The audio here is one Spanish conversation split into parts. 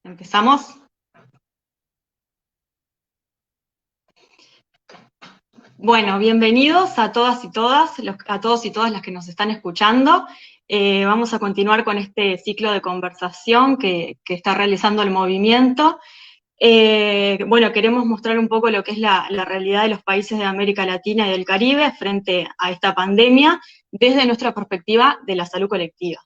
¿Empezamos? Bueno, bienvenidos a todas y todas, a todos y todas las que nos están escuchando. Vamos a continuar con este ciclo de conversación que está realizando el movimiento. Bueno, queremos mostrar un poco lo que es la realidad de los países de América Latina y del Caribe frente a esta pandemia desde nuestra perspectiva de la salud colectiva.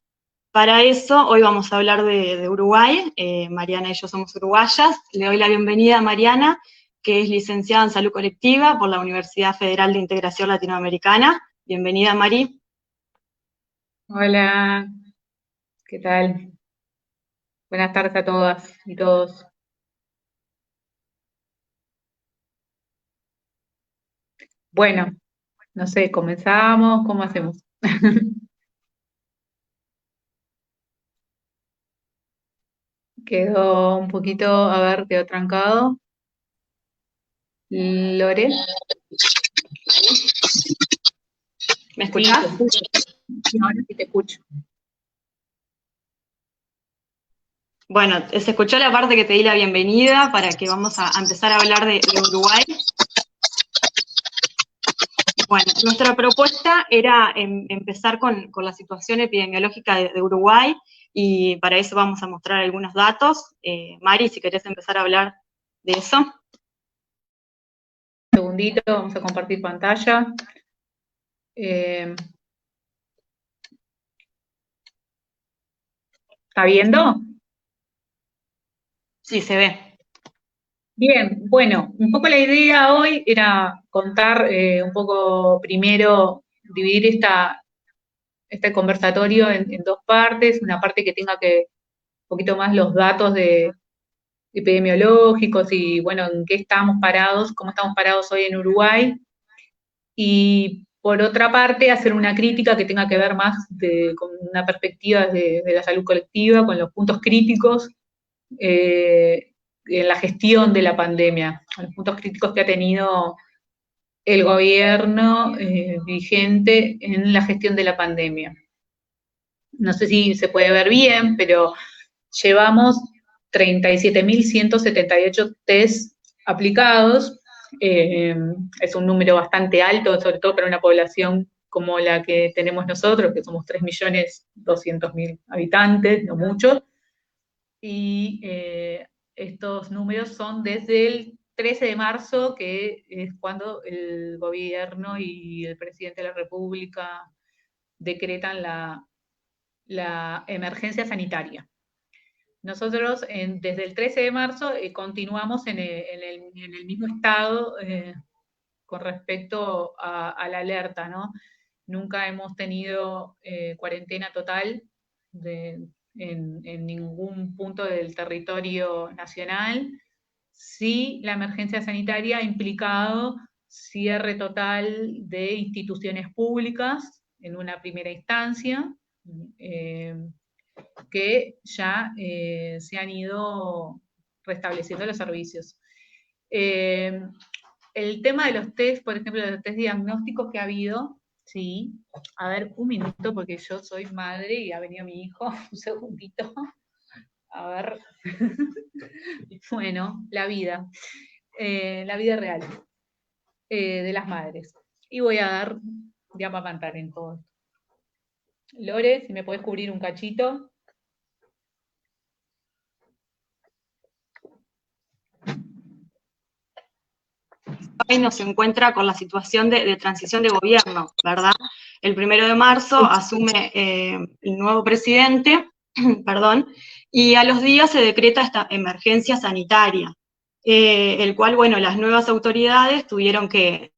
Para eso, hoy vamos a hablar de Uruguay. Mariana y yo somos uruguayas. Le doy la bienvenida a Mariana, que es licenciada en Salud Colectiva por la Universidad Federal de Integración Latinoamericana. Bienvenida, Mari. Hola, ¿qué tal? Buenas tardes a todas y todos. Bueno, no sé, ¿comenzamos? ¿Cómo hacemos? Quedó un poquito, a ver, quedó trancado. Lore, ¿Me sí, escuchás? te escucho. Sí, ahora sí te escucho. Bueno, se escuchó la parte que te di la bienvenida para que vamos a empezar a hablar de Uruguay. Bueno, nuestra propuesta era empezar con la situación epidemiológica de Uruguay, y para eso vamos a mostrar algunos datos. Mari, si querés empezar a hablar de eso. Un segundito, vamos a compartir pantalla. ¿Está viendo? Sí, se ve. Bien, bueno, un poco la idea hoy era contar un poco primero, dividir este conversatorio en dos partes, una parte que tenga que un poquito más los datos epidemiológicos y bueno, en qué estamos parados, cómo estamos parados hoy en Uruguay, y por otra parte hacer una crítica que tenga que ver más con una perspectiva de la salud colectiva, con los puntos críticos en la gestión de la pandemia, los puntos críticos que ha tenido el gobierno vigente en la gestión de la pandemia. No sé si se puede ver bien, pero llevamos 37.178 test aplicados. Es un número bastante alto, sobre todo para una población como la que tenemos nosotros, que somos 3.200.000 habitantes, no muchos. Y estos números son desde el 13 de marzo, que es cuando el gobierno y el presidente de la República decretan la emergencia sanitaria. Nosotros desde el 13 de marzo continuamos en el mismo estado con respecto a la alerta, ¿no? Nunca hemos tenido cuarentena total en ningún punto del territorio nacional. Sí, la emergencia sanitaria ha implicado cierre total de instituciones públicas en una primera instancia, que ya se han ido restableciendo los servicios. El tema de los test, por ejemplo, de los test diagnósticos que ha habido, sí, a ver, un minuto, porque yo soy madre y ha venido mi hijo, un segundito, a ver, bueno, la vida real de las madres. Y voy a amamantar en todo esto. Lore, si me podés cubrir un cachito. Uruguay se encuentra con la situación de transición de gobierno, ¿verdad? El 1 de marzo asume el nuevo presidente, perdón, y a los días se decreta esta emergencia sanitaria, el cual, bueno, las nuevas autoridades tuvieron que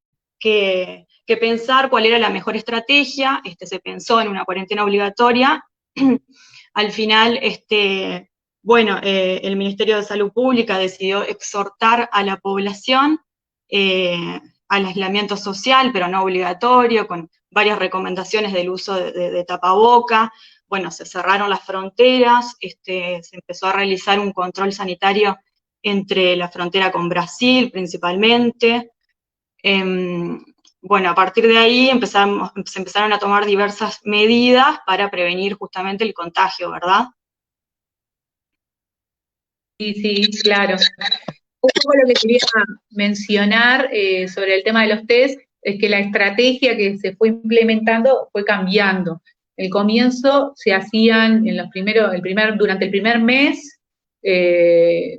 pensar cuál era la mejor estrategia. Se pensó en una cuarentena obligatoria. Al final, bueno, el Ministerio de Salud Pública decidió exhortar a la población al aislamiento social, pero no obligatorio, con varias recomendaciones del uso de tapaboca. Bueno, se cerraron las fronteras, se empezó a realizar un control sanitario entre la frontera con Brasil principalmente. bueno, a partir de ahí se empezaron a tomar diversas medidas para prevenir justamente el contagio, ¿verdad? Sí, sí, claro. Un poco lo que quería mencionar sobre el tema de los test es que la estrategia que se fue implementando fue cambiando. El comienzo se hacían en durante el primer mes,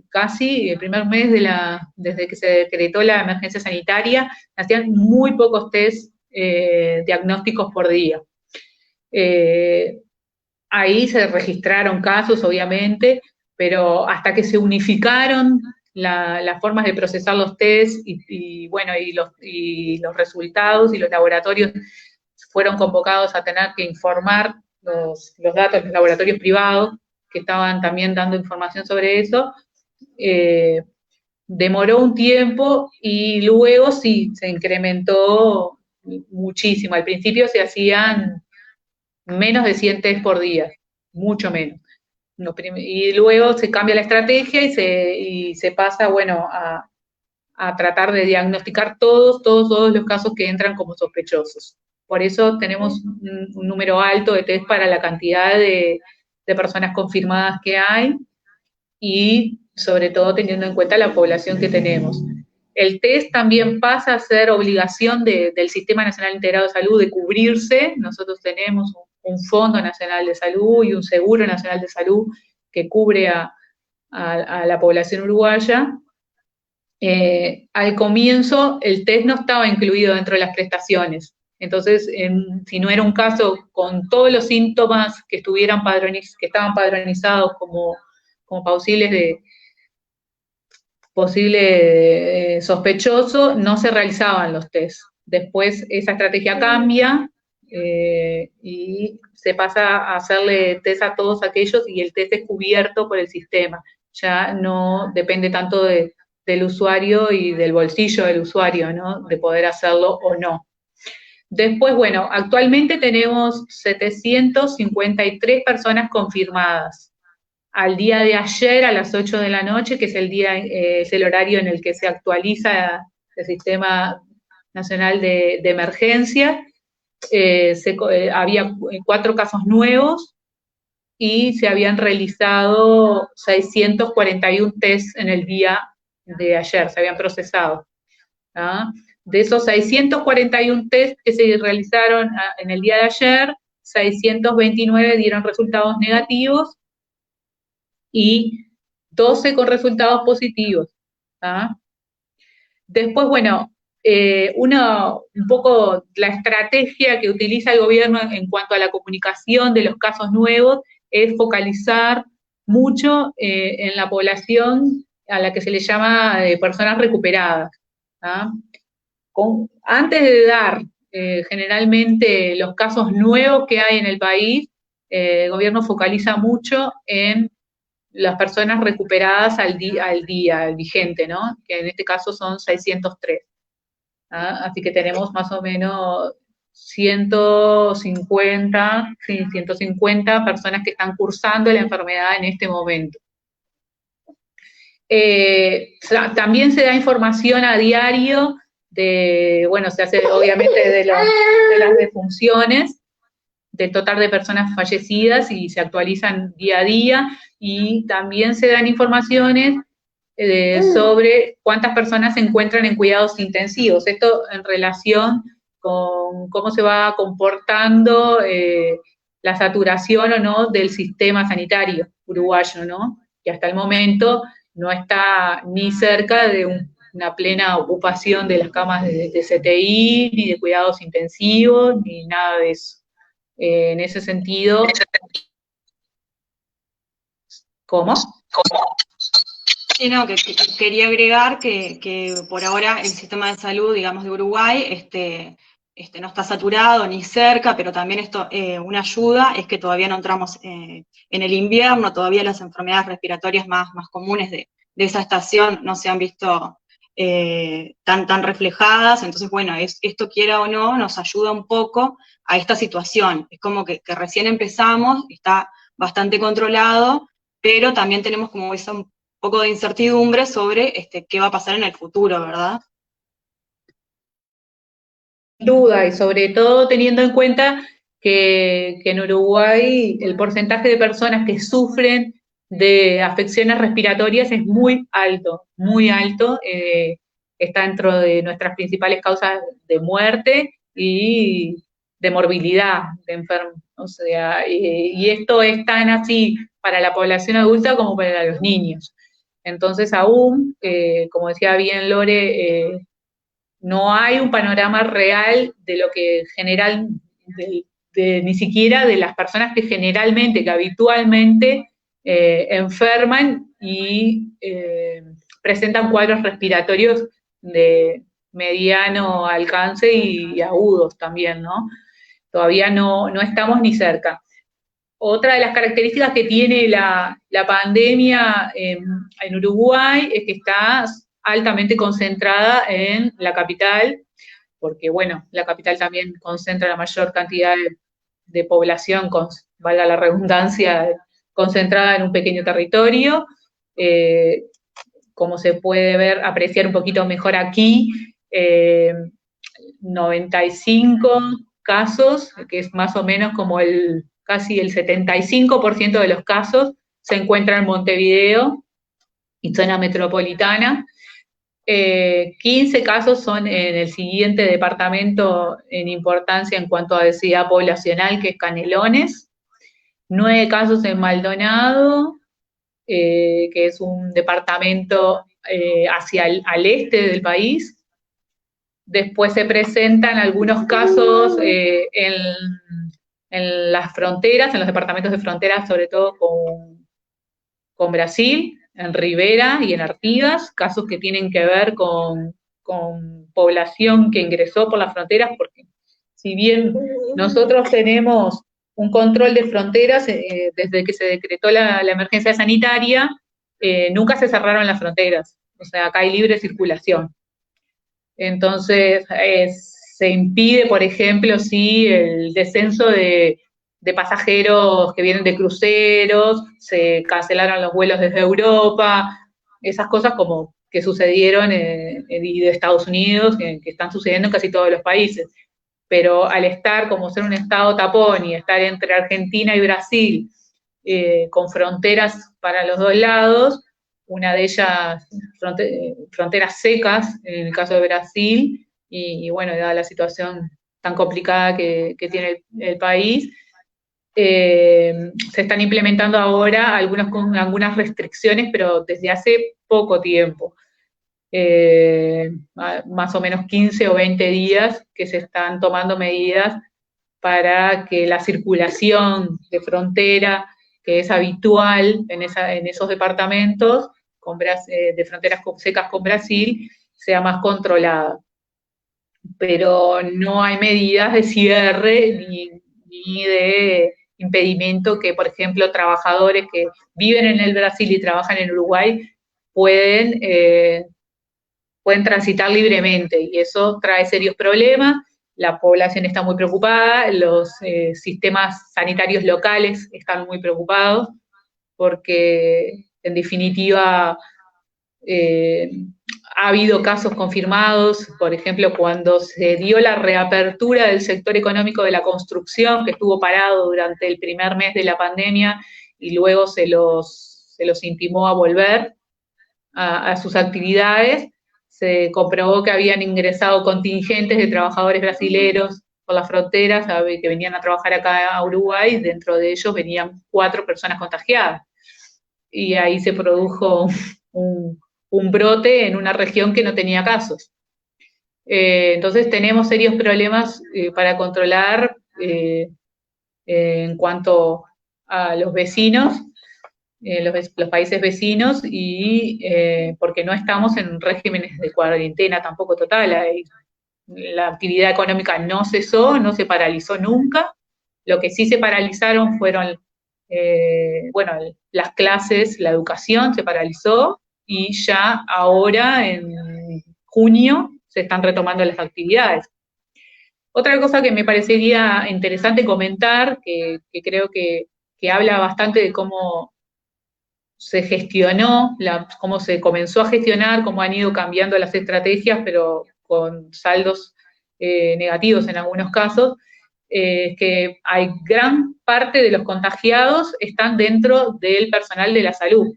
casi el primer mes desde que se decretó la emergencia sanitaria, hacían muy pocos test diagnósticos por día. Ahí se registraron casos, obviamente, pero hasta que se unificaron las formas de procesar los test y los resultados y los laboratorios fueron convocados a tener que informar los datos de los laboratorios privados que estaban también dando información sobre eso, demoró un tiempo y luego sí, se incrementó muchísimo. Al principio se hacían menos de 100 test por día, mucho menos. Y luego se cambia la estrategia y se pasa, bueno, a tratar de diagnosticar todos los casos que entran como sospechosos. Por eso tenemos un número alto de test para la cantidad de personas confirmadas que hay y sobre todo teniendo en cuenta la población que tenemos. El test también pasa a ser obligación del Sistema Nacional Integrado de Salud de cubrirse. Nosotros tenemos un Fondo Nacional de Salud y un Seguro Nacional de Salud que cubre a la población uruguaya. Al comienzo el test no estaba incluido dentro de las prestaciones. Entonces, si no era un caso con todos los síntomas que estaban padronizados como posible sospechoso, no se realizaban los test. Después esa estrategia cambia y se pasa a hacerle test a todos aquellos y el test es cubierto por el sistema. Ya no depende tanto del usuario y del bolsillo del usuario, ¿no? De poder hacerlo o no. Después, bueno, actualmente tenemos 753 personas confirmadas. Al día de ayer, a las 8 de la noche, que es el horario en el que se actualiza el Sistema Nacional de Emergencia, había 4 casos nuevos y se habían realizado 641 test en el día de ayer, se habían procesado. ¿Ah? De esos 641 test que se realizaron en el día de ayer, 629 dieron resultados negativos y 12 con resultados positivos. ¿Ah? Después, bueno, un poco la estrategia que utiliza el gobierno en cuanto a la comunicación de los casos nuevos es focalizar mucho en la población a la que se le llama personas recuperadas. ¿Ah? Antes de dar generalmente los casos nuevos que hay en el país, el gobierno focaliza mucho en las personas recuperadas al vigente, ¿no? Que en este caso son 603. ¿Ah? Así que tenemos más o menos 150 personas que están cursando la enfermedad en este momento. También se da información a diario se hace obviamente de las defunciones, del total de personas fallecidas y se actualizan día a día y también se dan informaciones sobre cuántas personas se encuentran en cuidados intensivos. Esto en relación con cómo se va comportando la saturación o no del sistema sanitario uruguayo, ¿no? Que hasta el momento no está ni cerca de una plena ocupación de las camas de CTI, ni de cuidados intensivos, ni nada de eso. En ese sentido, ¿cómo? Sí, no, que quería agregar que por ahora el sistema de salud, digamos, de Uruguay, no está saturado ni cerca, pero también una ayuda es que todavía no entramos en el invierno, todavía las enfermedades respiratorias más comunes de esa estación no se han visto tan reflejadas, entonces bueno, esto quiera o no, nos ayuda un poco a esta situación. Es como que recién empezamos, está bastante controlado, pero también tenemos como esa poco de incertidumbre sobre qué va a pasar en el futuro, ¿verdad? duda, y sobre todo teniendo en cuenta que en Uruguay el porcentaje de personas que sufren de afecciones respiratorias es muy alto, está dentro de nuestras principales causas de muerte y de morbilidad de enfermos. O sea, y esto es tan así para la población adulta como para los niños. Entonces, aún, como decía bien Lore, no hay un panorama real de lo que general, ni siquiera de las personas que generalmente, que habitualmente enferman y presentan cuadros respiratorios de mediano alcance y agudos también, ¿no? Todavía no estamos ni cerca. Otra de las características que tiene la pandemia en Uruguay es que está altamente concentrada en la capital, porque bueno, la capital también concentra la mayor cantidad de población, valga la redundancia, concentrada en un pequeño territorio. Como se puede ver, apreciar un poquito mejor aquí, 95 casos, que es más o menos como casi el 75% de los casos, se encuentran en Montevideo y zona metropolitana. 15 casos son en el siguiente departamento en importancia en cuanto a densidad poblacional, que es Canelones. 9 casos en Maldonado, que es un departamento hacia al este del país. Después se presentan algunos casos en las fronteras, en los departamentos de frontera, sobre todo con Brasil, en Rivera y en Artigas, casos que tienen que ver con población que ingresó por las fronteras, porque si bien nosotros tenemos un control de fronteras desde que se decretó la emergencia sanitaria, nunca se cerraron las fronteras, o sea, acá hay libre circulación. Entonces, se impide, por ejemplo, sí, el descenso de pasajeros que vienen de cruceros, se cancelaron los vuelos desde Europa, esas cosas como que sucedieron y de Estados Unidos, que están sucediendo en casi todos los países. Pero al estar como ser un estado tapón y estar entre Argentina y Brasil, con fronteras para los dos lados, una de ellas fronteras secas, en el caso de Brasil, y bueno, dada la situación tan complicada que tiene el país, se están implementando ahora algunas restricciones, pero desde hace poco tiempo. Más o menos 15 o 20 días que se están tomando medidas para que la circulación de frontera, que es habitual en esos departamentos de fronteras secas con Brasil, sea más controlada. Pero no hay medidas de cierre ni de impedimento que, por ejemplo, trabajadores que viven en el Brasil y trabajan en Uruguay pueden transitar libremente, y eso trae serios problemas. La población está muy preocupada, los sistemas sanitarios locales están muy preocupados, porque en definitiva ha habido casos confirmados, por ejemplo, cuando se dio la reapertura del sector económico de la construcción, que estuvo parado durante el primer mes de la pandemia, y luego se los intimó a volver a sus actividades. Se comprobó que habían ingresado contingentes de trabajadores brasileños por las fronteras que venían a trabajar acá a Uruguay, dentro de ellos venían 4 personas contagiadas. Y ahí se produjo un brote en una región que no tenía casos. Entonces tenemos serios problemas para controlar en cuanto a los vecinos, los países vecinos, y porque no estamos en regímenes de cuarentena tampoco total. La actividad económica no cesó, no se paralizó nunca. Lo que sí se paralizaron fueron, bueno, las clases, la educación se paralizó, y ya ahora, en junio, se están retomando las actividades. Otra cosa que me parecería interesante comentar, que creo que habla bastante de cómo se gestionó, cómo se comenzó a gestionar, cómo han ido cambiando las estrategias, pero con saldos negativos en algunos casos, que hay gran parte de los contagiados están dentro del personal de la salud.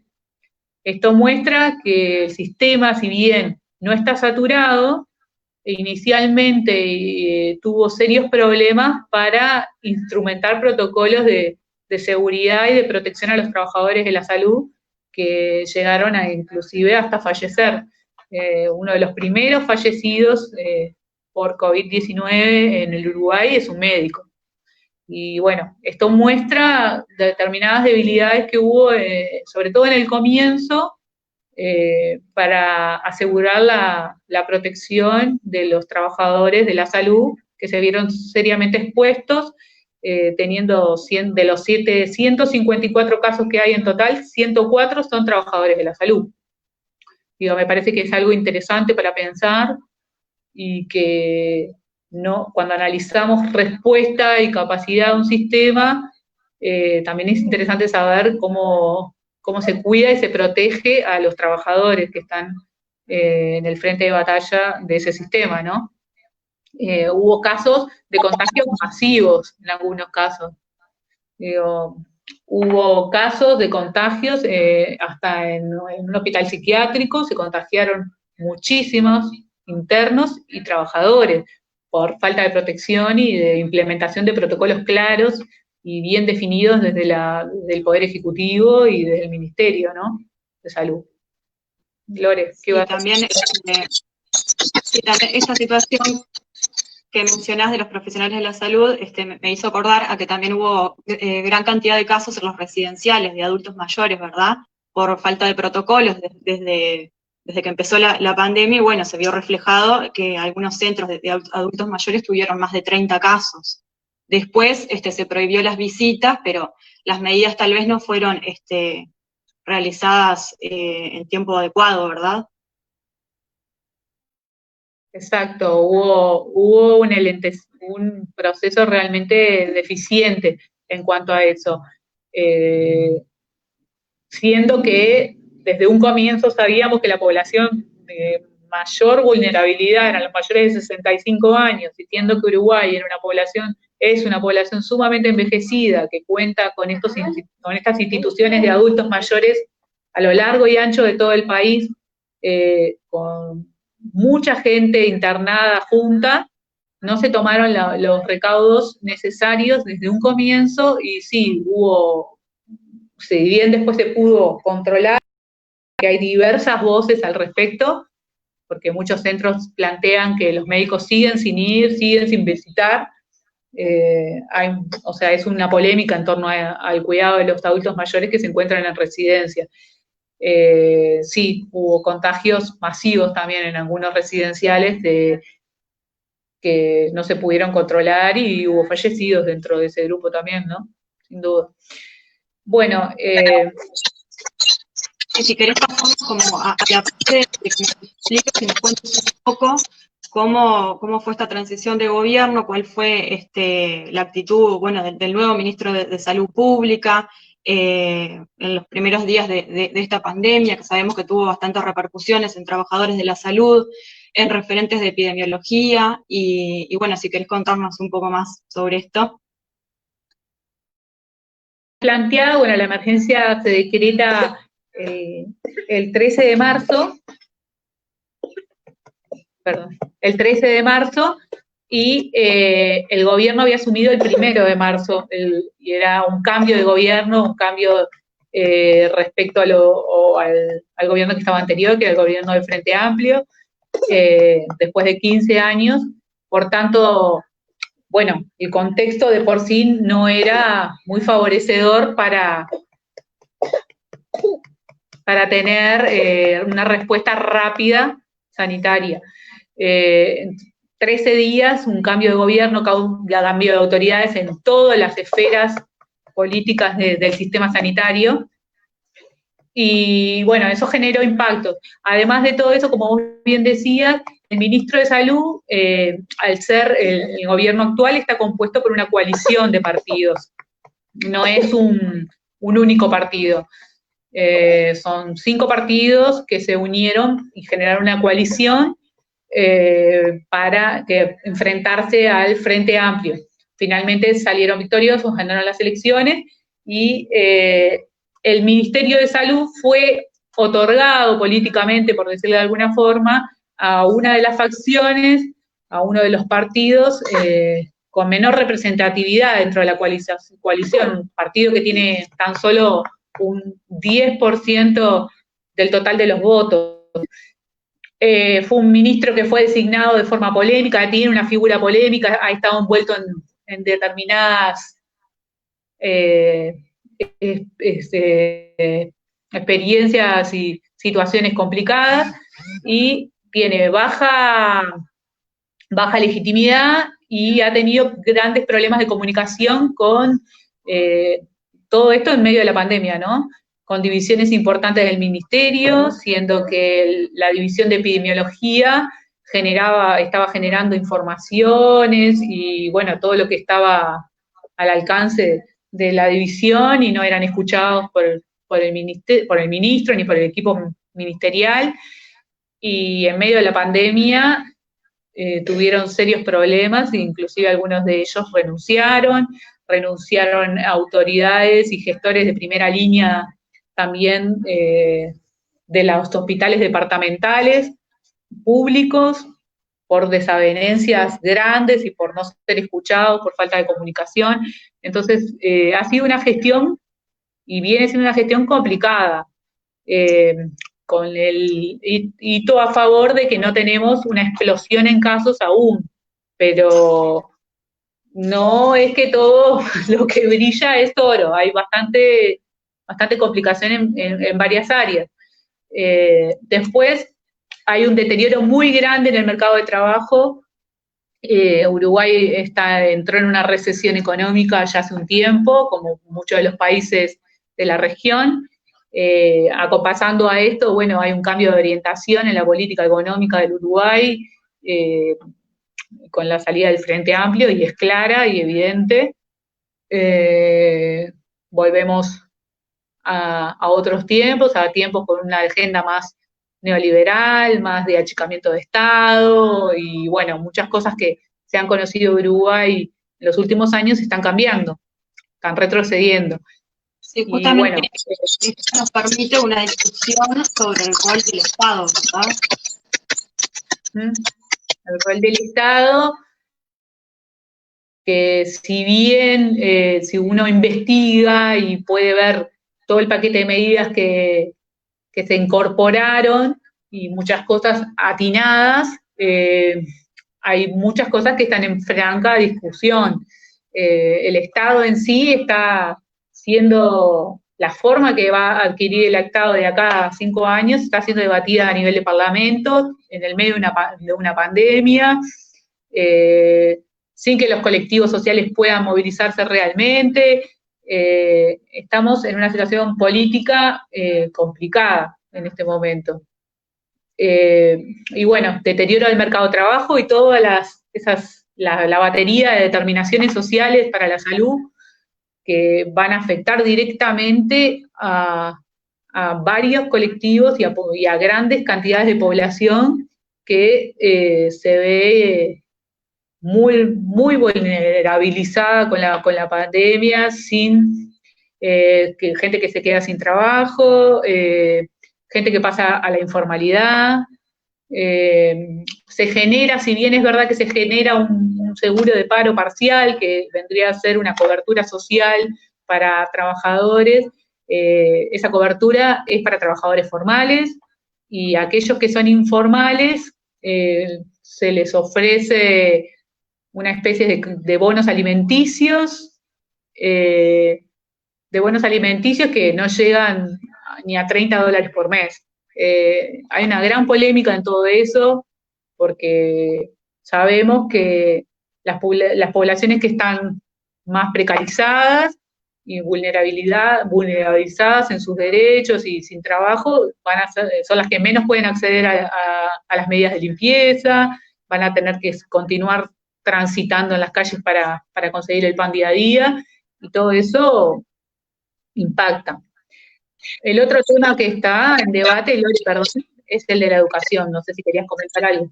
Esto muestra que el sistema, si bien no está saturado, inicialmente tuvo serios problemas para instrumentar protocolos de seguridad y de protección a los trabajadores de la salud, que llegaron a inclusive hasta fallecer. Uno de los primeros fallecidos por COVID-19 en el Uruguay es un médico. Y bueno, esto muestra determinadas debilidades que hubo, sobre todo en el comienzo, para asegurar la protección de los trabajadores de la salud, que se vieron seriamente expuestos, teniendo de los 154 casos que hay en total, 104 son trabajadores de la salud. Digo, me parece que es algo interesante para pensar y que no, cuando analizamos respuesta y capacidad de un sistema, también es interesante saber cómo se cuida y se protege a los trabajadores que están en el frente de batalla de ese sistema, ¿no? Hubo casos de contagios masivos en algunos casos. Digo, hubo casos de contagios, hasta en un hospital psiquiátrico se contagiaron muchísimos internos y trabajadores por falta de protección y de implementación de protocolos claros y bien definidos desde del Poder Ejecutivo y desde el Ministerio, ¿no?, de Salud. Lore, ¿qué vas a decir? Sí, también esta situación que mencionás de los profesionales de la salud me hizo acordar a que también hubo gran cantidad de casos en los residenciales de adultos mayores, ¿verdad? Por falta de protocolos desde que empezó la pandemia, y bueno, se vio reflejado que algunos centros de adultos mayores tuvieron más de 30 casos. Después se prohibió las visitas, pero las medidas tal vez no fueron realizadas en tiempo adecuado, ¿verdad? Exacto, hubo un proceso realmente deficiente en cuanto a eso. Siendo que desde un comienzo sabíamos que la población de mayor vulnerabilidad eran los mayores de 65 años, y siendo que Uruguay es una población sumamente envejecida, que cuenta con estas instituciones de adultos mayores a lo largo y ancho de todo el país, con mucha gente internada junta, no se tomaron los recaudos necesarios desde un comienzo, y sí, si bien después se pudo controlar, que hay diversas voces al respecto, porque muchos centros plantean que los médicos siguen sin ir, siguen sin visitar. Es una polémica en torno al cuidado de los adultos mayores que se encuentran en residencia. Sí, hubo contagios masivos también en algunos residenciales que no se pudieron controlar, y hubo fallecidos dentro de ese grupo también, ¿no? Sin duda. Bueno, si querés pasamos como a la parte de que me expliques, si nos cuentes un poco cómo fue esta transición de gobierno, cuál fue la actitud, bueno, del nuevo ministro de Salud Pública en los primeros días de esta pandemia, que sabemos que tuvo bastantes repercusiones en trabajadores de la salud, en referentes de epidemiología, y bueno, si querés contarnos un poco más sobre esto. Planteada, bueno, la emergencia se decreta el 13 de marzo, y el gobierno había asumido el 1 de marzo, y era un cambio de gobierno, un cambio respecto al gobierno que estaba anterior, que era el gobierno del Frente Amplio, después de 15 años. Por tanto, bueno, el contexto de por sí no era muy favorecedor para tener una respuesta rápida sanitaria. 13 días, un cambio de gobierno, un cambio de autoridades en todas las esferas políticas del sistema sanitario, y bueno, eso generó impactos. Además de todo eso, como vos bien decías, el ministro de Salud, al ser el gobierno actual, está compuesto por una coalición de partidos, no es un único partido. Son 5 partidos que se unieron y generaron una coalición para enfrentarse al Frente Amplio. Finalmente salieron victoriosos, ganaron las elecciones y el Ministerio de Salud fue otorgado políticamente, por decirlo de alguna forma, a una de las facciones, a uno de los partidos con menor representatividad dentro de la coalición, un partido que tiene tan solo un 10% del total de los votos. Fue un ministro que fue designado de forma polémica, tiene una figura polémica, ha estado envuelto en determinadas experiencias y situaciones complicadas, y tiene baja legitimidad y ha tenido grandes problemas de comunicación con todo esto en medio de la pandemia, ¿no? Con divisiones importantes del ministerio, siendo que la división de epidemiología estaba generando informaciones y, bueno, todo lo que estaba al alcance de la división, y no eran escuchados por el ministro ni por el equipo ministerial, y en medio de la pandemia tuvieron serios problemas, inclusive algunos de ellos renunciaron autoridades y gestores de primera línea también de los hospitales departamentales públicos, por desavenencias grandes y por no ser escuchados, por falta de comunicación. Entonces, ha sido una gestión, y viene siendo una gestión complicada, con el hito a favor de que no tenemos una explosión en casos aún, pero no es que todo lo que brilla es oro, hay bastante complicación en varias áreas. Después hay un deterioro muy grande en el mercado de trabajo. Uruguay entró en una recesión económica ya hace un tiempo, como muchos de los países de la región. Acopasando a esto, bueno, hay un cambio de orientación en la política económica del Uruguay, con la salida del Frente Amplio, y es clara y evidente. Volvemos a otros tiempos, a tiempos con una agenda más neoliberal, más de achicamiento de Estado, y bueno, muchas cosas que se han conocido en Uruguay en los últimos años están cambiando, están retrocediendo. Sí, justamente, bueno, esto nos permite una discusión sobre el rol del Estado, ¿verdad? El rol del Estado, que si bien si uno investiga y puede ver todo el paquete de medidas que se incorporaron y muchas cosas atinadas, hay muchas cosas que están en franca discusión. El Estado en sí está siendo, la forma que va a adquirir el Estado de acá a 5 años está siendo debatida a nivel de parlamento, en el medio de una pandemia, sin que los colectivos sociales puedan movilizarse realmente. Estamos en una situación política complicada en este momento. Y bueno, deterioro del mercado de trabajo y todas la batería de determinaciones sociales para la salud que van a afectar directamente a varios colectivos y a grandes cantidades de población que se ve muy vulnerabilizada con la pandemia, sin gente que se queda sin trabajo, gente que pasa a la informalidad. Se genera, si bien es verdad que se genera un seguro de paro parcial, que vendría a ser una cobertura social para trabajadores, esa cobertura es para trabajadores formales, y aquellos que son informales se les ofrece una especie de bonos alimenticios, que no llegan ni a $30 por mes. Hay una gran polémica en todo eso, porque sabemos que las poblaciones que están más precarizadas y vulnerabilizadas en sus derechos y sin trabajo, son las que menos pueden acceder a las medidas de limpieza, van a tener que continuar transitando en las calles para conseguir el pan día a día, y todo eso impacta. El otro tema que está en debate, Lore, perdón, es el de la educación. No sé si querías comentar algo.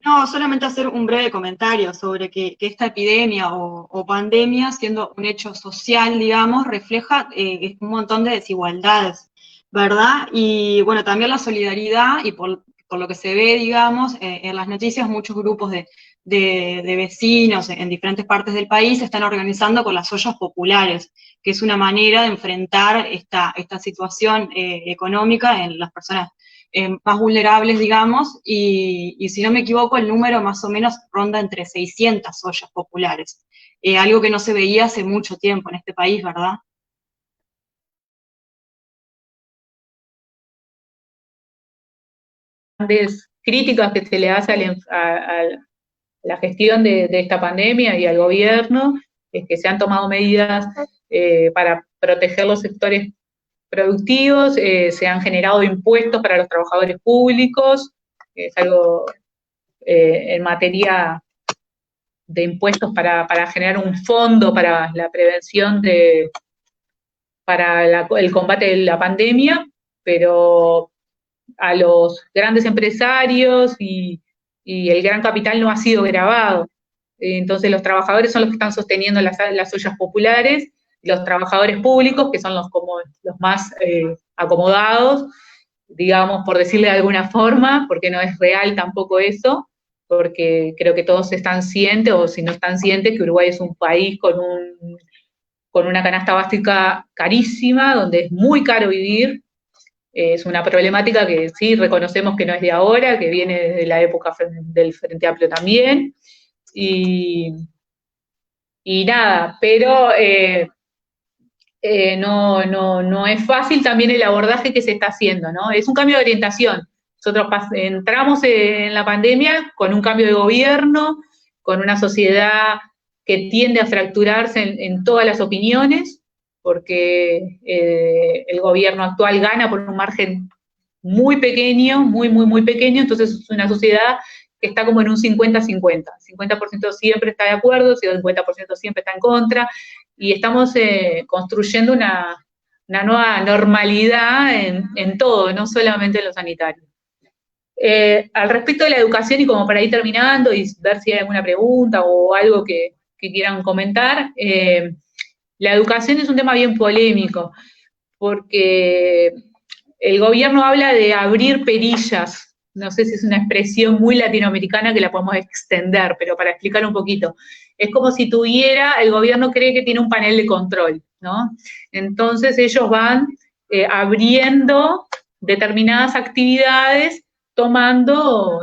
No, solamente hacer un breve comentario sobre que esta epidemia o pandemia, siendo un hecho social, digamos, refleja un montón de desigualdades, ¿verdad? Y bueno, también la solidaridad, y por lo que se ve, digamos, en las noticias, muchos grupos de vecinos en diferentes partes del país se están organizando con las ollas populares, que es una manera de enfrentar esta situación económica en las personas más vulnerables, digamos, y si no me equivoco, el número más o menos ronda entre 600 ollas populares, algo que no se veía hace mucho tiempo en este país, ¿verdad? Grandes críticas que se le hace a la gestión de esta pandemia y al gobierno es que se han tomado medidas para proteger los sectores productivos, se han generado impuestos para los trabajadores públicos, es algo en materia de impuestos para generar un fondo para la prevención para el combate de la pandemia, pero a los grandes empresarios y el gran capital no ha sido grabado. Entonces los trabajadores son los que están sosteniendo las ollas populares, los trabajadores públicos, que son como los más acomodados, digamos, por decirle de alguna forma, porque no es real tampoco eso, porque creo que todos están cientes, o si no están cientes, que Uruguay es un país con una canasta básica carísima, donde es muy caro vivir. Es una problemática que sí reconocemos que no es de ahora, que viene desde la época del Frente Amplio también. Y, y nada, pero no es fácil también el abordaje que se está haciendo, ¿no? Es un cambio de orientación. Nosotros entramos en la pandemia con un cambio de gobierno, con una sociedad que tiende a fracturarse en todas las opiniones, porque el gobierno actual gana por un margen muy pequeño, muy pequeño, entonces es una sociedad que está como en un 50-50. 50% siempre está de acuerdo, 50% siempre está en contra, y estamos construyendo una nueva normalidad en todo, no solamente en lo sanitario. Al respecto de la educación, y como para ir terminando y ver si hay alguna pregunta o algo que quieran comentar, la educación es un tema bien polémico, porque el gobierno habla de abrir perillas, no sé si es una expresión muy latinoamericana que la podemos extender, pero para explicar un poquito, es como si el gobierno cree que tiene un panel de control, ¿no? Entonces ellos van abriendo determinadas actividades, tomando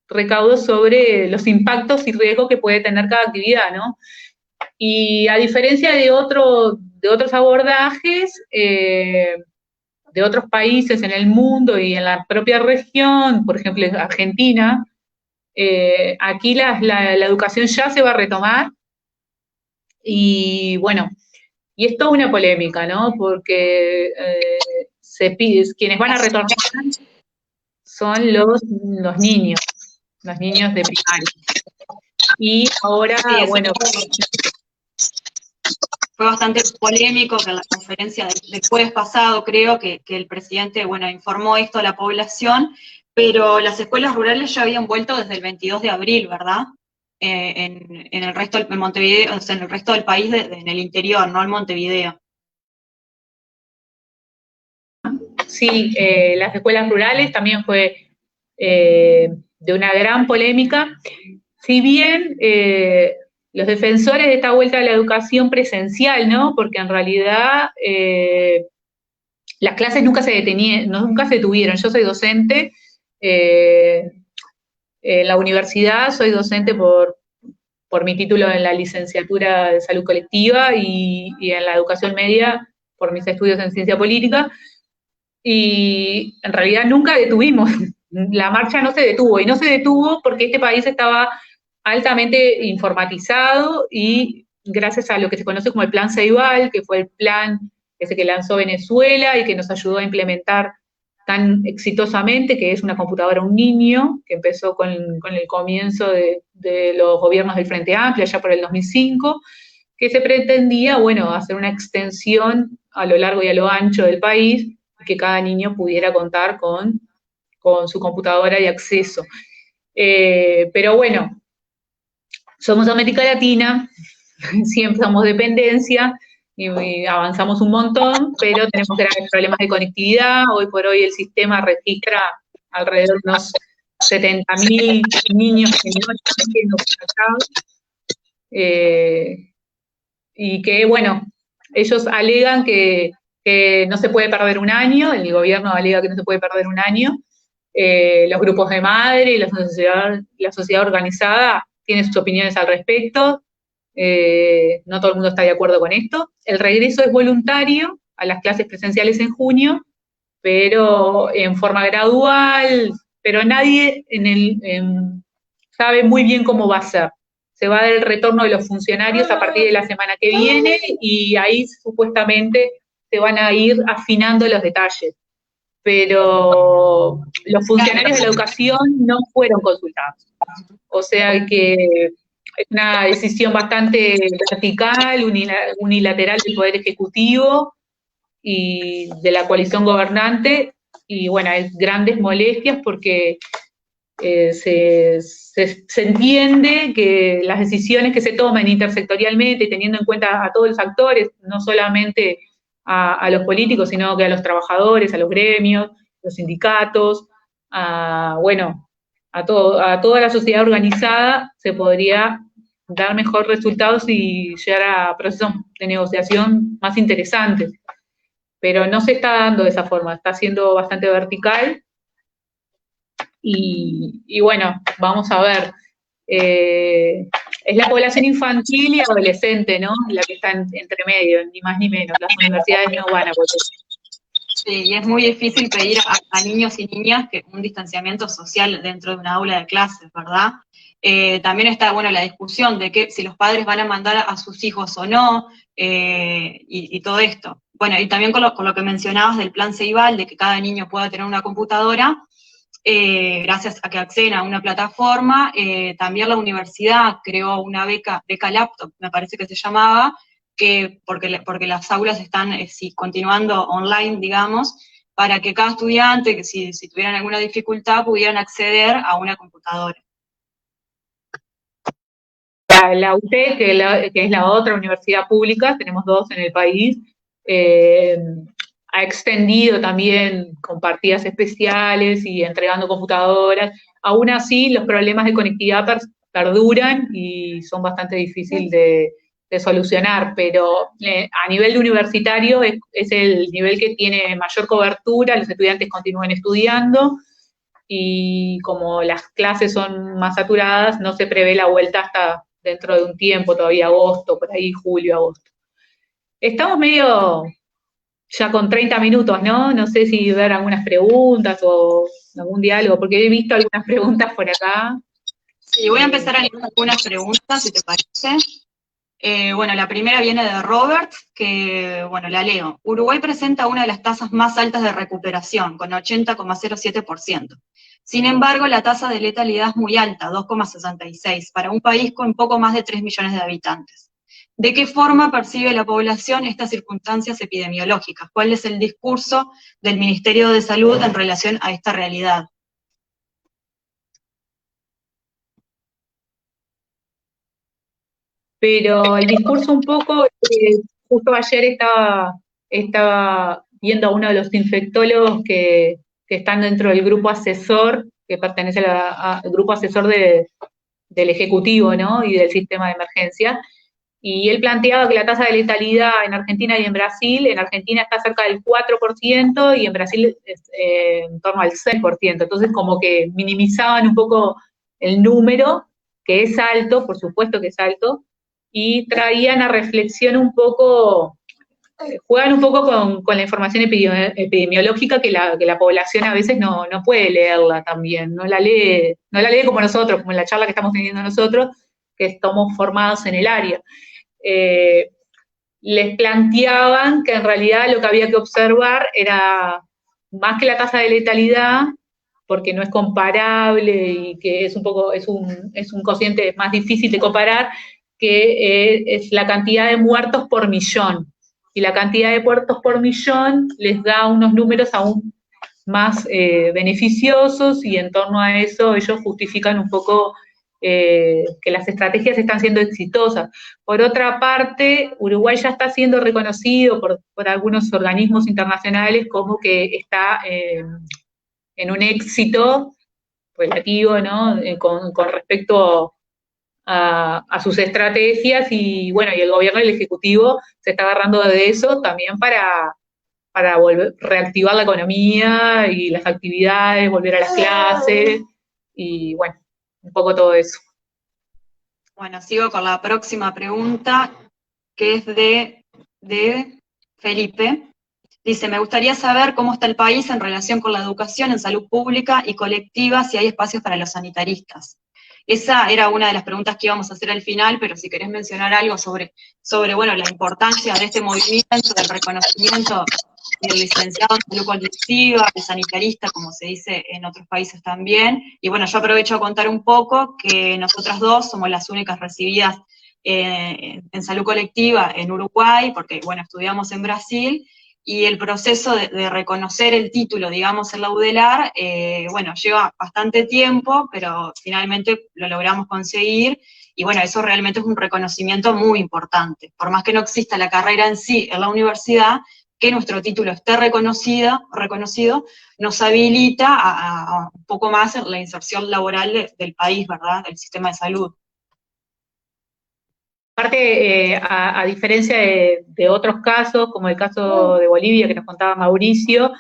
recaudos sobre los impactos y riesgos que puede tener cada actividad, ¿no? Y a diferencia de otros abordajes, de otros países en el mundo y en la propia región, por ejemplo, Argentina, aquí la educación ya se va a retomar y bueno, y es toda una polémica, ¿no? Porque quienes van a retornar son los niños de primaria. Y ahora, sí, bueno, fue bastante polémico que en la conferencia del jueves pasado, creo que el presidente, bueno, informó esto a la población, pero las escuelas rurales ya habían vuelto desde el 22 de abril, ¿verdad? En el resto del Montevideo, o sea, en el resto del país, en el interior, no en Montevideo. Sí, las escuelas rurales también fue de una gran polémica. Si bien los defensores de esta vuelta a la educación presencial, ¿no? Porque en realidad las clases nunca se detuvieron. Yo soy docente en la universidad, soy docente por mi título en la licenciatura de salud colectiva y en la educación media por mis estudios en ciencia política. Y en realidad nunca detuvimos, la marcha no se detuvo, y no se detuvo porque este país estaba altamente informatizado y gracias a lo que se conoce como el Plan Ceibal, que fue el plan ese que lanzó Venezuela y que nos ayudó a implementar tan exitosamente, que es una computadora a un niño, que empezó con el comienzo de los gobiernos del Frente Amplio, allá por el 2005, que se pretendía, bueno, hacer una extensión a lo largo y a lo ancho del país, que cada niño pudiera contar con su computadora y acceso. Pero bueno, somos América Latina, siempre somos dependencia, y avanzamos un montón, pero tenemos graves problemas de conectividad. Hoy por hoy el sistema registra alrededor de unos 70.000 niños que no están siendo contactados, y que, bueno, ellos alegan que no se puede perder un año, el gobierno alega que no se puede perder un año, los grupos de madre y la sociedad organizada tienen sus opiniones al respecto, no todo el mundo está de acuerdo con esto. El regreso es voluntario a las clases presenciales en junio, pero en forma gradual, pero nadie sabe muy bien cómo va a ser. Se va a dar el retorno de los funcionarios a partir de la semana que viene y ahí supuestamente se van a ir afinando los detalles. Pero los funcionarios de la educación no fueron consultados. O sea que es una decisión bastante vertical, unilateral del Poder Ejecutivo y de la coalición gobernante, y bueno, hay grandes molestias porque se entiende que las decisiones que se toman intersectorialmente, teniendo en cuenta a todos los actores, no solamente a los políticos, sino que a los trabajadores, a los gremios, los sindicatos, bueno, a toda la sociedad organizada, se podría dar mejor resultados y llegar a procesos de negociación más interesantes. Pero no se está dando de esa forma, está siendo bastante vertical. Y bueno, vamos a ver. Es la población infantil y adolescente, ¿no? La que está entre medio, ni más ni menos. Las universidades no van a poder. Sí, y es muy difícil pedir a niños y niñas que un distanciamiento social dentro de una aula de clases, ¿verdad? También está, bueno, la discusión de que si los padres van a mandar a sus hijos o no, y todo esto. Bueno, y también con lo que mencionabas del plan Ceibal, de que cada niño pueda tener una computadora, gracias a que acceden a una plataforma. También la universidad creó una beca laptop, me parece que se llamaba, que porque las aulas están continuando online, digamos, para que cada estudiante, que si tuvieran alguna dificultad, pudieran acceder a una computadora. La UTE, que es la otra universidad pública, tenemos dos en el país, ha extendido también con partidas especiales y entregando computadoras. Aún así, los problemas de conectividad perduran y son bastante difíciles de solucionar, pero a nivel universitario es el nivel que tiene mayor cobertura, los estudiantes continúan estudiando, y como las clases son más saturadas, no se prevé la vuelta hasta dentro de un tiempo, todavía agosto, por ahí julio, agosto. Estamos medio ya con 30 minutos, ¿no? No sé si ver algunas preguntas o algún diálogo, porque he visto algunas preguntas por acá. Sí, voy a empezar a leer algunas preguntas, si te parece. Bueno, la primera viene de Robert, que, bueno, la leo. Uruguay presenta una de las tasas más altas de recuperación, con 80,07%. Sin embargo, la tasa de letalidad es muy alta, 2,66, para un país con poco más de 3 millones de habitantes. ¿De qué forma percibe la población estas circunstancias epidemiológicas? ¿Cuál es el discurso del Ministerio de Salud en relación a esta realidad? Pero el discurso un poco, justo ayer estaba viendo a uno de los infectólogos que están dentro del grupo asesor, que pertenece al grupo asesor del Ejecutivo, ¿no? Y del sistema de emergencia, y él planteaba que la tasa de letalidad en Argentina y en Brasil, en Argentina está cerca del 4% y en Brasil en torno al 6%, entonces como que minimizaban un poco el número, que es alto, por supuesto que es alto, y traían a reflexión un poco, juegan un poco con la información epidemiológica que la población a veces no puede leerla también, no la lee como nosotros, como en la charla que estamos teniendo nosotros, que estamos formados en el área. Les planteaban que en realidad lo que había que observar era, más que la tasa de letalidad, porque no es comparable y que es un cociente más difícil de comparar, que es la cantidad de muertos por millón. Y la cantidad de muertos por millón les da unos números aún más beneficiosos, y en torno a eso ellos justifican un poco que las estrategias están siendo exitosas. Por otra parte, Uruguay ya está siendo reconocido por algunos organismos internacionales como que está en un éxito relativo, ¿no? Con respecto a sus estrategias, y bueno, y el gobierno y el Ejecutivo se está agarrando de eso también para reactivar la economía y las actividades, volver a las clases, y bueno, un poco todo eso. Bueno, sigo con la próxima pregunta, que es de Felipe. Dice, me gustaría saber cómo está el país en relación con la educación en salud pública y colectiva, si hay espacios para los sanitaristas. Esa era una de las preguntas que íbamos a hacer al final, pero si querés mencionar algo sobre bueno, la importancia de este movimiento, del reconocimiento del licenciado en salud colectiva, el sanitarista, como se dice en otros países también. Y bueno, yo aprovecho a contar un poco que nosotras dos somos las únicas recibidas en salud colectiva en Uruguay, porque bueno, estudiamos en Brasil, y el proceso de reconocer el título, digamos, en la UDELAR, bueno, lleva bastante tiempo, pero finalmente lo logramos conseguir, y bueno, eso realmente es un reconocimiento muy importante. Por más que no exista la carrera en sí en la universidad, que nuestro título esté reconocido, nos habilita a un poco más la inserción laboral del país, ¿verdad?, del sistema de salud. Aparte, a diferencia de otros casos, como el caso de Bolivia que nos contaba Mauricio,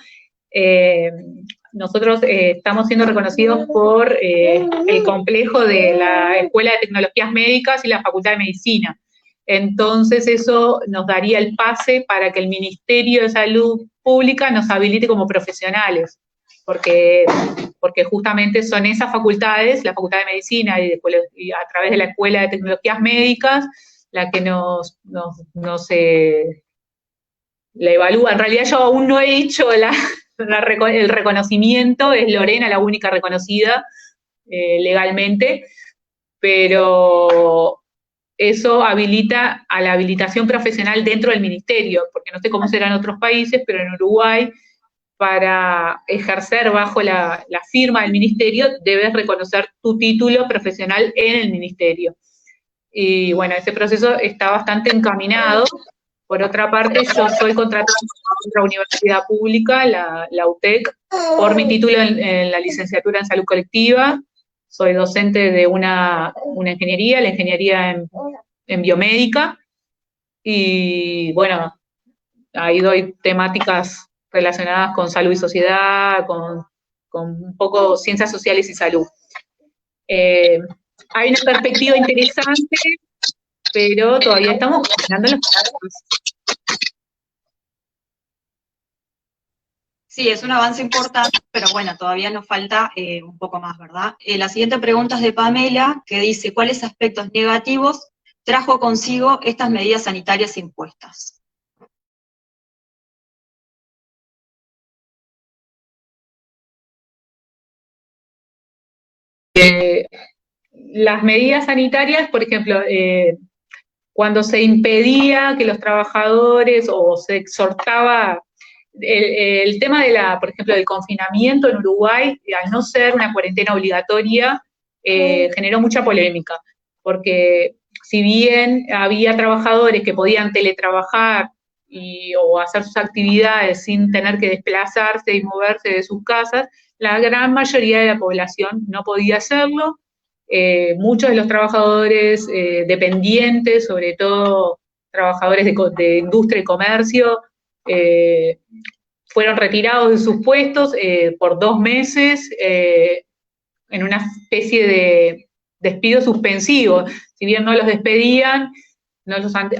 nosotros estamos siendo reconocidos por el complejo de la Escuela de Tecnologías Médicas y la Facultad de Medicina. Entonces eso nos daría el pase para que el Ministerio de Salud Pública nos habilite como profesionales, porque justamente son esas facultades, la Facultad de Medicina y a través de la Escuela de Tecnologías Médicas, la que nos la evalúa. En realidad yo aún no he hecho el reconocimiento, es Lorena la única reconocida legalmente, pero eso habilita a la habilitación profesional dentro del ministerio, porque no sé cómo será en otros países, pero en Uruguay, para ejercer bajo la firma del ministerio, debes reconocer tu título profesional en el ministerio. Y bueno, ese proceso está bastante encaminado. Por otra parte, yo soy contratada por otra universidad pública, la UTEC, por mi título en la licenciatura en salud colectiva. Soy docente de una ingeniería, la ingeniería en biomédica, y bueno, ahí doy temáticas relacionadas con salud y sociedad, con un poco ciencias sociales y salud. Hay una perspectiva interesante, pero todavía estamos cocinando los pasos. Sí, es un avance importante, pero bueno, todavía nos falta un poco más, ¿verdad? La siguiente pregunta es de Pamela, que dice, ¿cuáles aspectos negativos trajo consigo estas medidas sanitarias impuestas? Las medidas sanitarias, por ejemplo, cuando se impedía que los trabajadores o se exhortaba el tema por ejemplo, del confinamiento en Uruguay, al no ser una cuarentena obligatoria, generó mucha polémica, porque si bien había trabajadores que podían teletrabajar o hacer sus actividades sin tener que desplazarse y moverse de sus casas, la gran mayoría de la población no podía hacerlo. Muchos de los trabajadores dependientes, sobre todo trabajadores de industria y comercio, fueron retirados de sus puestos por 2 meses en una especie de despido suspensivo. Si bien no los despedían,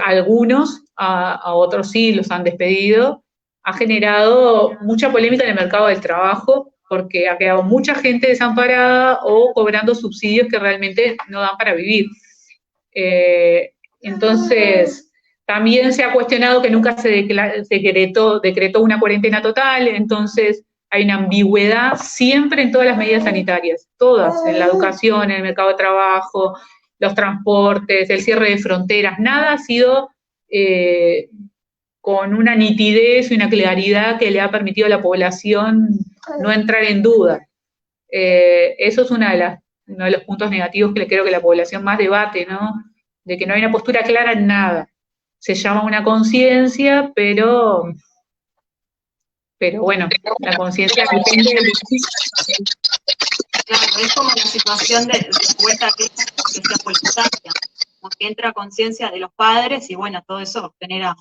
algunos, a otros sí los han despedido. Ha generado mucha polémica en el mercado del trabajo, porque ha quedado mucha gente desamparada o cobrando subsidios que realmente no dan para vivir. Entonces, también se ha cuestionado que nunca se decretó una cuarentena total, entonces hay una ambigüedad siempre en todas las medidas sanitarias, todas, en la educación, en el mercado de trabajo, los transportes, el cierre de fronteras, nada ha sido con una nitidez y una claridad que le ha permitido a la población no entrar en duda. Eso es uno de los puntos negativos que creo que la población más debate, ¿no? De que no hay una postura clara en nada. Se llama una conciencia, pero bueno, la conciencia depende del... Claro, es como la situación de vuelta que sea voluntaria, porque entra conciencia de los padres y bueno, todo eso genera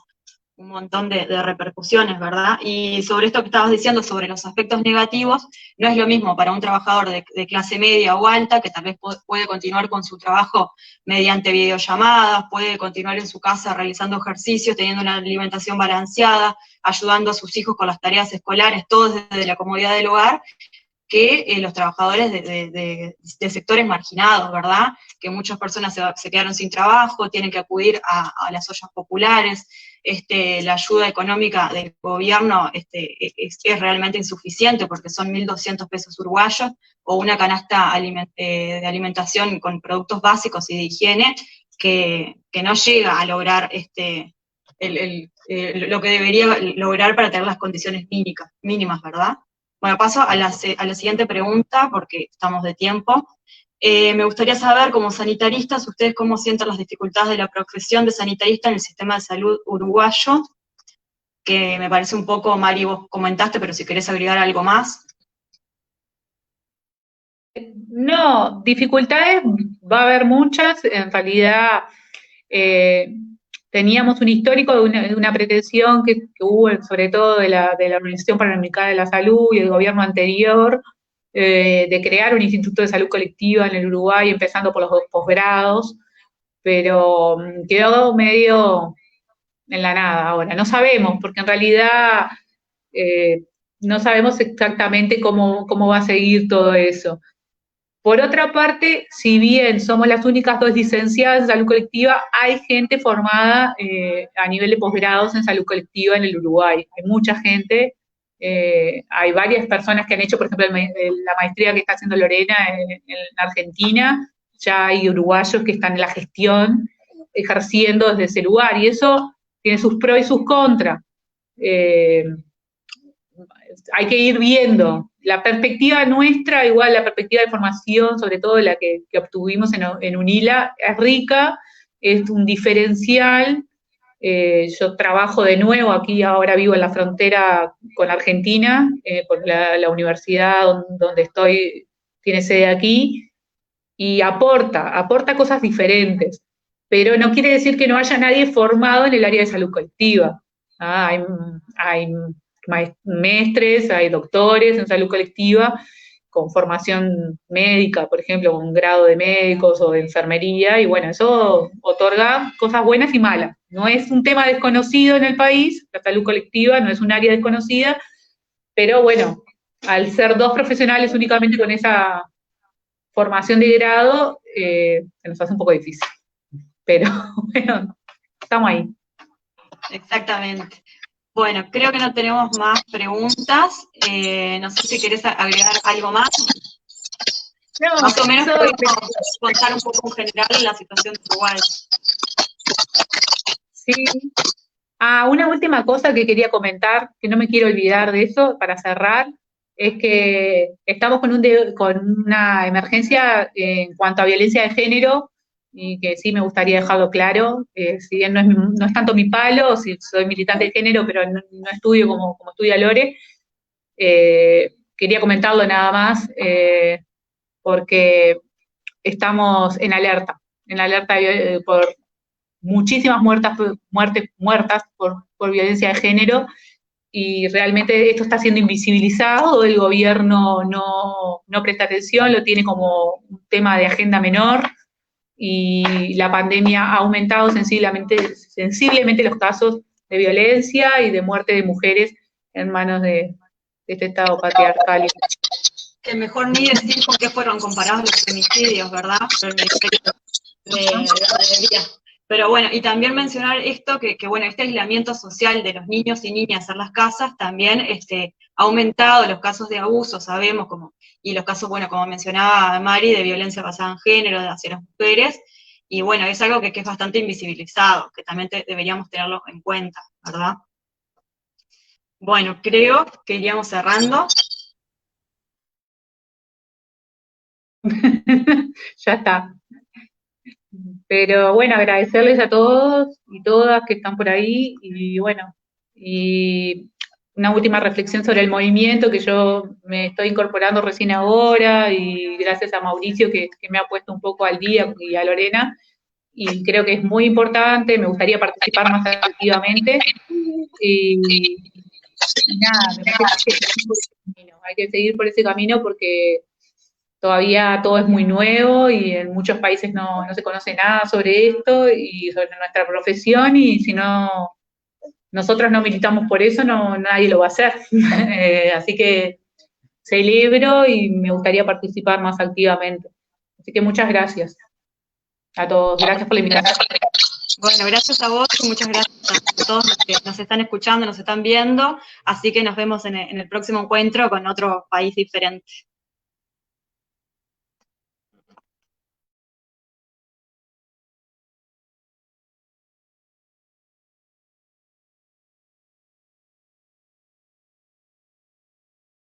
un montón de repercusiones, ¿verdad? Y sobre esto que estabas diciendo, sobre los aspectos negativos, no es lo mismo para un trabajador de clase media o alta, que tal vez puede continuar con su trabajo mediante videollamadas, puede continuar en su casa realizando ejercicios, teniendo una alimentación balanceada, ayudando a sus hijos con las tareas escolares, todo desde la comodidad del hogar, que los trabajadores de sectores marginados, ¿verdad? Que muchas personas se quedaron sin trabajo, tienen que acudir a las ollas populares, la ayuda económica del gobierno es realmente insuficiente porque son 1.200 pesos uruguayos o una canasta de alimentación con productos básicos y de higiene que no llega a lograr lo que debería lograr para tener las condiciones mínimas, ¿verdad? Bueno, paso a la siguiente pregunta, porque estamos de tiempo. Me gustaría saber, como sanitaristas, ustedes cómo sienten las dificultades de la profesión de sanitarista en el sistema de salud uruguayo, que me parece un poco, Mari, vos comentaste, pero si querés agregar algo más. No, dificultades va a haber muchas, en realidad teníamos un histórico de una pretensión que hubo, sobre todo de la Organización Panamericana de la Salud y del gobierno anterior, de crear un instituto de salud colectiva en el Uruguay, empezando por los posgrados, pero quedó medio en la nada ahora. No sabemos, porque en realidad no sabemos exactamente cómo va a seguir todo eso. Por otra parte, si bien somos las únicas dos licenciadas en salud colectiva, hay gente formada a nivel de posgrados en salud colectiva en el Uruguay. Hay mucha gente, hay varias personas que han hecho, por ejemplo, la maestría que está haciendo Lorena en Argentina, ya hay uruguayos que están en la gestión, ejerciendo desde ese lugar, y eso tiene sus pros y sus contras. Hay que ir viendo. La perspectiva nuestra, igual la perspectiva de formación, sobre todo la que obtuvimos en UNILA, es rica, es un diferencial. Yo trabajo de nuevo aquí, ahora vivo en la frontera con Argentina, por la universidad donde estoy, tiene sede aquí, y aporta cosas diferentes, pero no quiere decir que no haya nadie formado en el área de salud colectiva. Hay maestres, hay doctores en salud colectiva con formación médica, por ejemplo, con un grado de médicos o de enfermería, y bueno, eso otorga cosas buenas y malas. No es un tema desconocido en el país, la salud colectiva no es un área desconocida, pero bueno, al ser dos profesionales únicamente con esa formación de grado, se nos hace un poco difícil. Pero bueno, estamos ahí. Exactamente. Bueno, creo que no tenemos más preguntas. No sé si querés agregar algo más. No, más o menos podemos contar un poco en general la situación de Uruguay. Sí. Una última cosa que quería comentar, que no me quiero olvidar de eso, para cerrar, es que estamos con una emergencia en cuanto a violencia de género, y que sí me gustaría dejarlo claro, si bien no es tanto mi palo, si soy militante de género, pero no estudio como estudia Lore, quería comentarlo nada más, porque estamos en alerta por muchísimas muertas por violencia de género, y realmente esto está siendo invisibilizado, el gobierno no presta atención, lo tiene como un tema de agenda menor, y la pandemia ha aumentado sensiblemente los casos de violencia y de muerte de mujeres en manos de este Estado patriarcal. Que mejor ni decir con qué fueron comparados los femicidios, ¿verdad? Pero bueno, y también mencionar esto, que bueno, este aislamiento social de los niños y niñas en las casas también ha aumentado los casos de abuso, sabemos, y los casos, bueno, como mencionaba Mari, de violencia basada en género, hacia las mujeres, y bueno, es algo que es bastante invisibilizado, que también deberíamos tenerlo en cuenta, ¿verdad? Bueno, creo que iríamos cerrando. Ya está. Pero bueno, agradecerles a todos y todas que están por ahí y bueno, y una última reflexión sobre el movimiento que yo me estoy incorporando recién ahora y gracias a Mauricio que me ha puesto un poco al día y a Lorena y creo que es muy importante, me gustaría participar más activamente y nada, me parece que hay que seguir por ese camino porque todavía todo es muy nuevo y en muchos países no se conoce nada sobre esto y sobre nuestra profesión y si no nosotros no militamos por eso, nadie lo va a hacer. Así que celebro y me gustaría participar más activamente. Así que muchas gracias a todos. Gracias por la invitación. Bueno, gracias a vos y muchas gracias a todos los que nos están escuchando, nos están viendo, así que nos vemos en el próximo encuentro con otro país diferente.